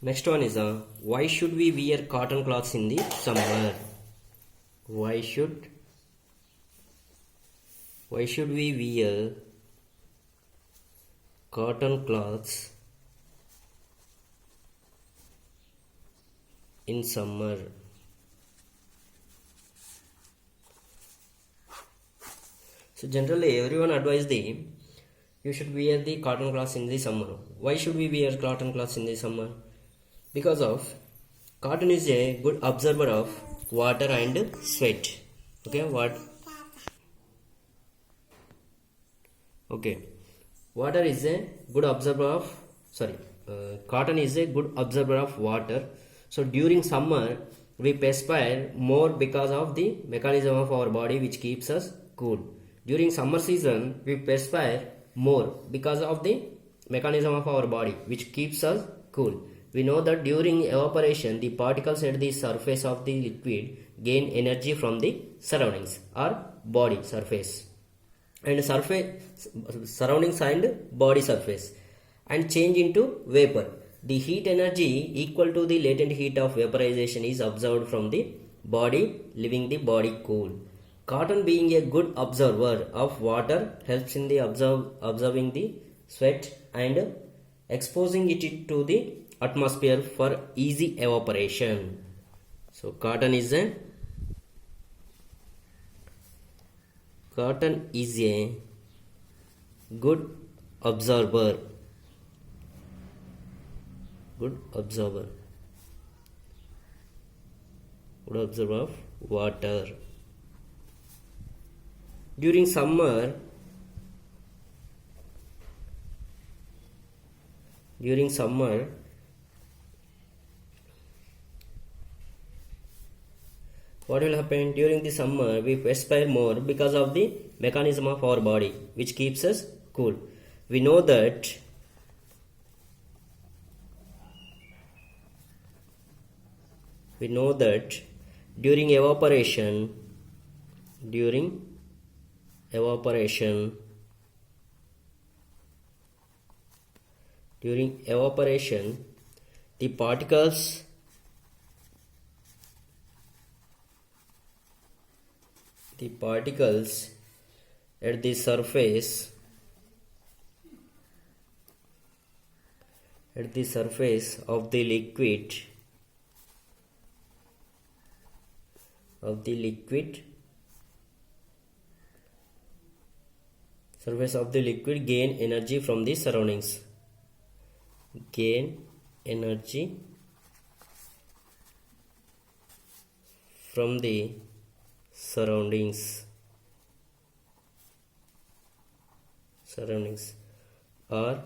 Next one is why should we wear cotton cloths in the summer? Why should we wear cotton cloths in summer? So generally everyone advise you should wear the cotton cloths in the summer. Why should we wear cotton cloths in the summer? Because of cotton is a good absorber of water and sweat. Water is a good absorber of cotton is a good absorber of water. So during summer we perspire more because of the mechanism of our body which keeps us cool. During summer season we perspire more because of the mechanism of our body which keeps us cool. We know that during evaporation the particles at the surface of the liquid gain energy from the surroundings or body surface and surroundings and body surface and change into vapor. The heat energy equal to the latent heat of vaporization is absorbed from the body, leaving the body cool. Cotton, being a good absorber of water, helps in the absorbing the sweat and exposing it to the atmosphere for easy evaporation. So cotton is a good absorber of water. During summer what will happen? During the summer we perspire more because of the mechanism of our body which keeps us cool. We know that during evaporation the particles at the surface of the liquid gain energy from the surroundings. Surroundings or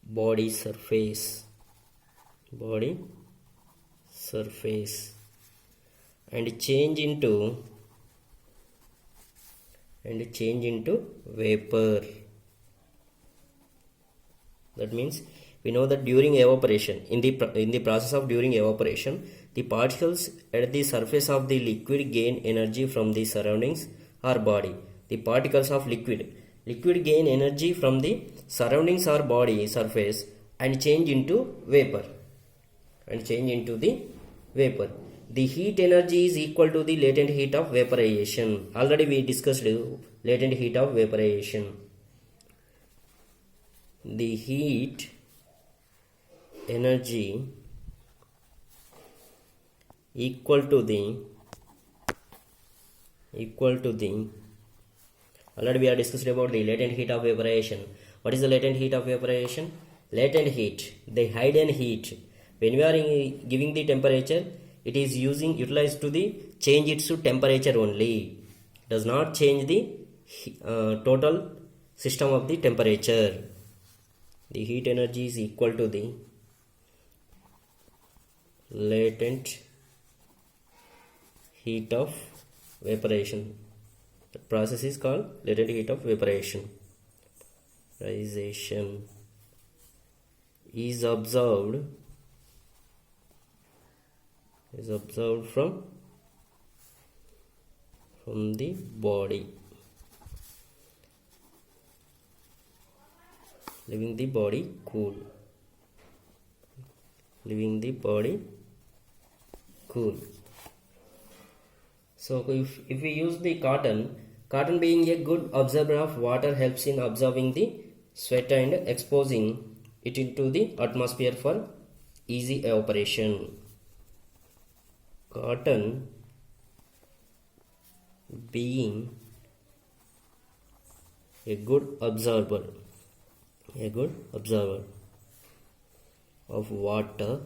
body surface and change into vapor. That means we know that during evaporation, in the process of during evaporation, the particles at the surface of the liquid gain energy from the surroundings or body. The particles of liquid gain energy from the surroundings or body surface and change into vapor. The heat energy is equal to the latent heat of vaporization. Already we discussed latent heat of vaporization. The heat energy equal to the already we are discussed about the latent heat of vaporization. What is the latent heat of vaporization? Latent heat, the hidden heat. When we are giving the temperature, it is utilized to the change its temperature only. Does not change the total system of the temperature. The heat energy is equal to the latent heat of vaporization. The process is called latent heat of vaporization. Is observed from the body, leaving the body cool. leaving the body cool. So if we use the cotton being a good absorber of water helps in absorbing the sweat and exposing it into the atmosphere for easy evaporation. Cotton being a good absorber of water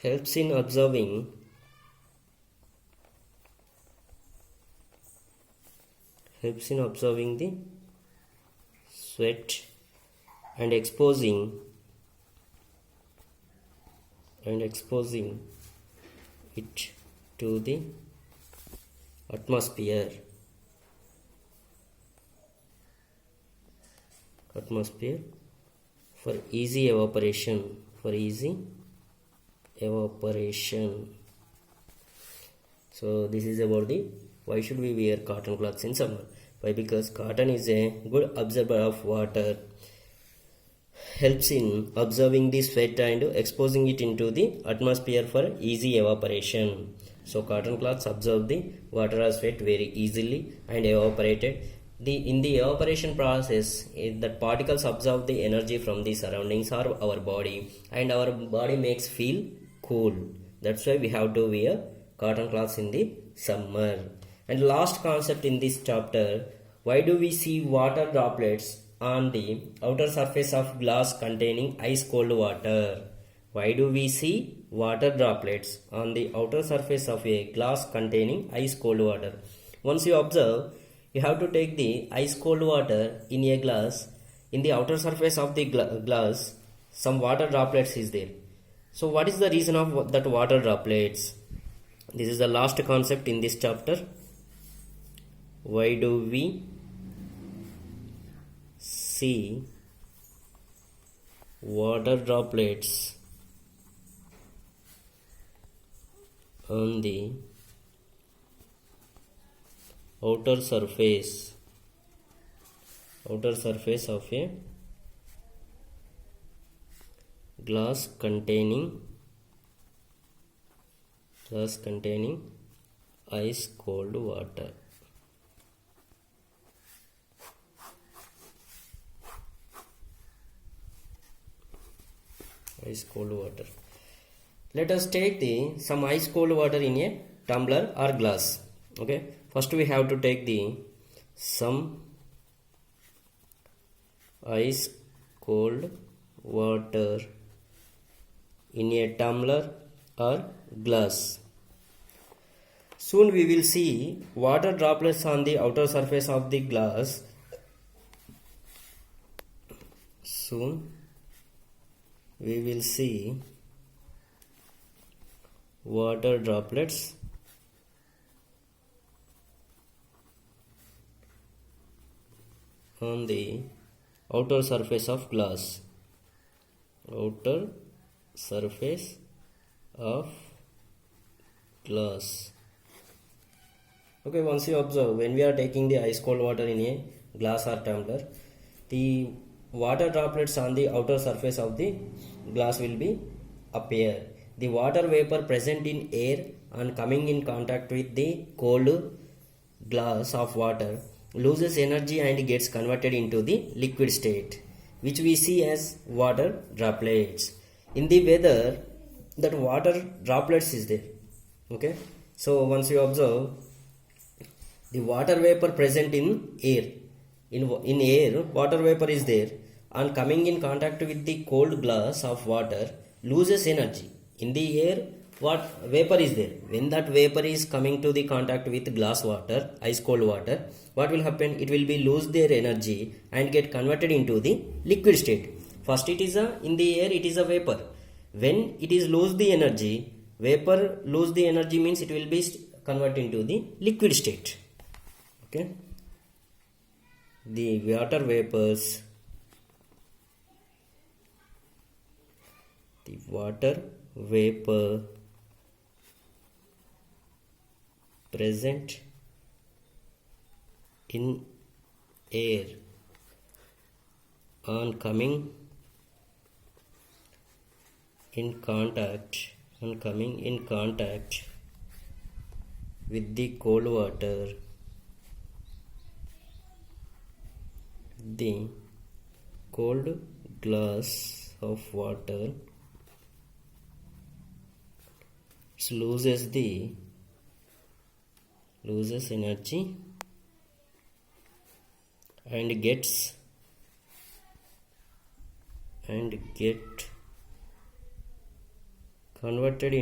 helps in absorbing the sweat and exposing it to the atmosphere for easy evaporation. So this is about the why should we wear cotton cloths in summer. Why? Because cotton is a good absorber of water, helps in absorbing the sweat and exposing it into the atmosphere for easy evaporation. So cotton cloths absorb the water or sweat very easily and evaporated. In the evaporation process, that particles absorb the energy from the surroundings or our body, and our body makes feel cool. That's why we have to wear cotton cloths in the summer. And last concept in this chapter, why do we see water droplets on the outer surface of glass containing ice cold water? Why do we see water droplets on the outer surface of a glass containing ice cold water? Once you observe, you have to take the ice cold water in a glass. In the outer surface of the glass, some water droplets is there. So what is the reason of that water droplets? This is the last concept in this chapter. Why do we see water droplets on the outer surface of a glass containing ice cold water? Ice cold water. Let us take some ice cold water in a tumbler or glass. Okay, first we have to take some ice cold water in a tumbler or glass. Soon we will see water droplets on the outer surface of the glass. Soon we will see water droplets on the outer surface of glass. Outer surface of glass. Okay, once you observe, when we are taking the ice cold water in a glass or tumbler, the water droplets on the outer surface of the glass will be appear. The water vapor present in air and coming in contact with the cold glass of water loses energy and gets converted into the liquid state, which we see as water droplets. In the weather, that water droplets is there. Okay, so once you observe, the water vapor present in air, in air water vapor is there, and coming in contact with the cold glass of water loses energy. In the air, what vapor is there? When that vapor is coming to the contact with glass water, ice cold water, what will happen? It will be lose their energy and get converted into the liquid state. First it is in the air it is a vapor. When it is lose the energy, vapor lose the energy means it will be converted into the liquid state. Okay, the water vapors, the water vapor present in air on coming in contact on coming in contact with the cold water, the cold glass of water loses energy and get converted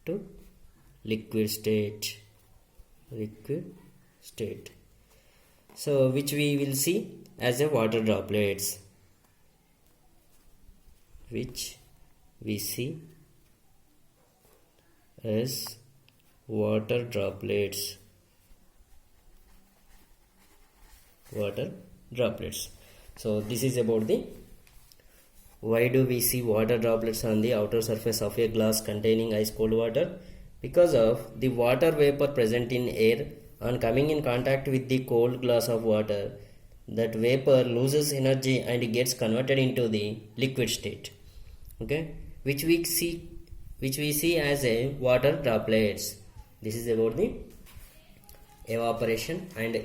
to liquid state. So which we will see as a water droplets, which we see as water droplets. So this is about the why do we see water droplets on the outer surface of a glass containing ice cold water? Because of the water vapor present in air on coming in contact with the cold glass of water, that vapor loses energy and gets converted into the liquid state, okay, which we see as a water droplets. This is about the evaporation and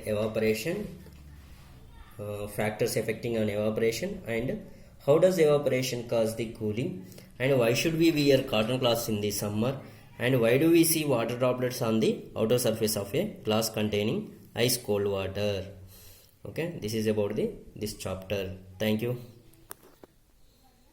factors affecting on evaporation, and how does evaporation cause the cooling, and why should we wear cotton cloths in the summer, and why do we see water droplets on the outer surface of a glass containing ice cold water. Okay, this is about this chapter. Thank you.